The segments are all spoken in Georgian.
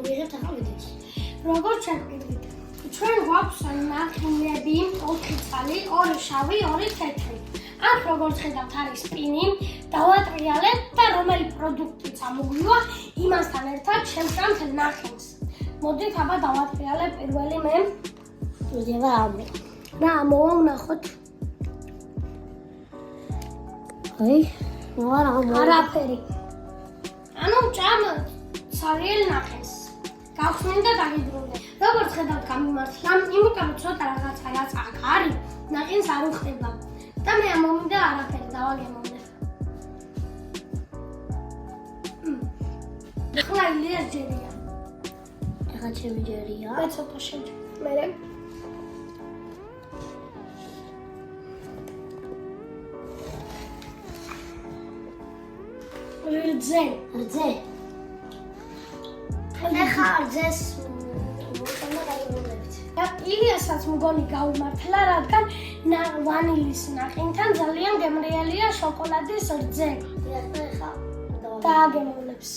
ვიღებთ ახლა ვიდეოში. როგორც შევკითხეთ. ჩვენ გვაქვს ნახინები, 4 ცალი, 2 შავი, 2 თეთრი. აქ როგორც ხედავთ არის სპინი, დავატრიალებ და რომელი პროდუქტიც ამოგვივა, იმასთან ერთად შევჭამთ ნახინს. მოდით აბა დავატრიალებ პირველი მე. ვიდება ამე. რა მოვანახოთ? აი, არაფერი. ანუ ჭამ ცარიელ ნახინს. გავხსნენ და დაგიბრუნდე. როგორც ხედავთ გამიმართლა, იმიტომ რომ ცოტა რაღაცა რაც აქ არის, ნახინს არ უხდება. და მე ამომინდა არაფერი დავაგემოვნე. ახლა ილიას ჯერია. ახლა ჩემი ჯერია. მე ცოტა შევჭ. მერე რძე. ახლა რძეს მოწონა დაიბრუნდებით. ილიასაც მგონი გაუმართლა, რადგან ვანილის ნახინთან ძალიან გემრიელია შოკოლადის რძე. ახლა დააგემოვნებს.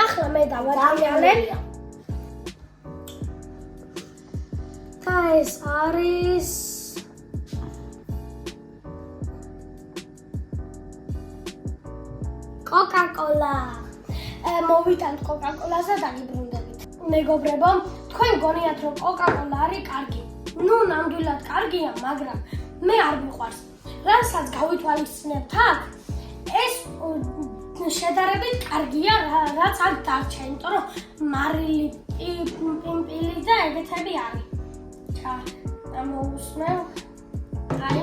ახლა მე დავატრიალებ. და ეს არის კოკა-კოლა. მოვიტანთ კოკა-კოლას და დაგიბრუნდებით. მეგობრებო, თქვენ გონიათ რომ კოკა-კოლა არის კარგი. ნუ ნამდვილად კარგია, მაგრამ მე არ მიყვარს. რასაც გავითვალისწინებთ აქ, ეს შედარებით კარგია, რაც აქ დარჩა, იმიტომ რომ მარილი, პიმპილი და ეგეთები არის. ამოусმევ. აი.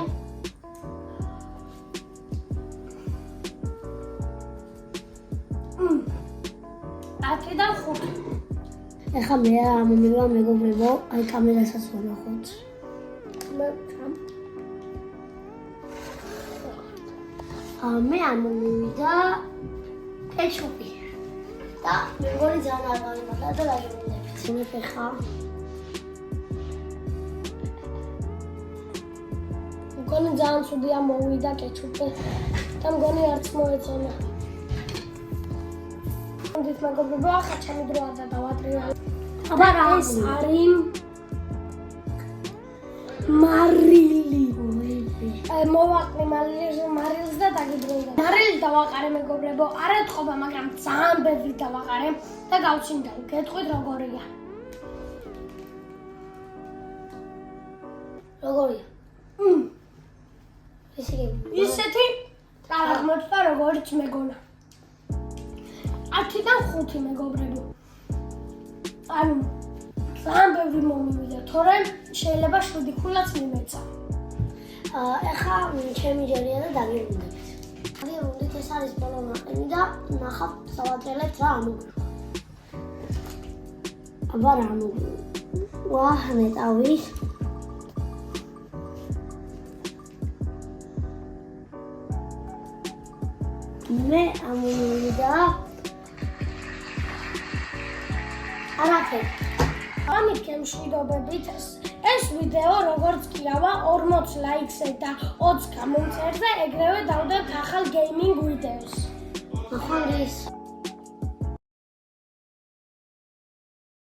ათიდან 5. ახლა მე ამომივა მეგობრებო, აი კამერასაც ვნახოთ. მე ამომივიდა კეჩუპი. და მე მგონი ძალიან არ გამიმართლა და დაიბრუნდებით. მე ხა მგონი ძალიან ცუდია მოვიდა კეჩუპი და მგონი არც მოეწონა. მოდით მეგობრებო, ახლა ჩემი დროა და დავატრიალებ. აბა ეს არის მარილი. მოვაყრი მარილს და დაგიბრუნდე. მარილი დავაყარე მეგობრებო, არ ეთყობა, მაგრამ ძალიან ბევრი დავაყარე და გავჩინდა. გეტყვით როგორია. როგორია? ისეთი აღმოჩნდა როგორც მეგონა. 10-დან 5 მეგობრებო. ანუ ძალიან ბევრი მომივიდა, თორემ შეიძლება 7 ქულაც მიმეცა. ახლა ჩემი ჯერია და დაგიბრუნდებით. დაგიბრუნდით, ეს არის ბოლო ნახინი და ნახავთ დავატრიალებთ რა ამოგვივა. აბა რა ამოგვივა. ვაჰ, ნეტავი. მე ამოვიდა არაფერი. ამით გემშვიდობებით ეს ვიდეო როგორც კი ავა 40 ლაიქზე და 20 კომენტზე ეგრევე დავდებთ ახალ გეიმინგ ვიდეოს. ახლა ის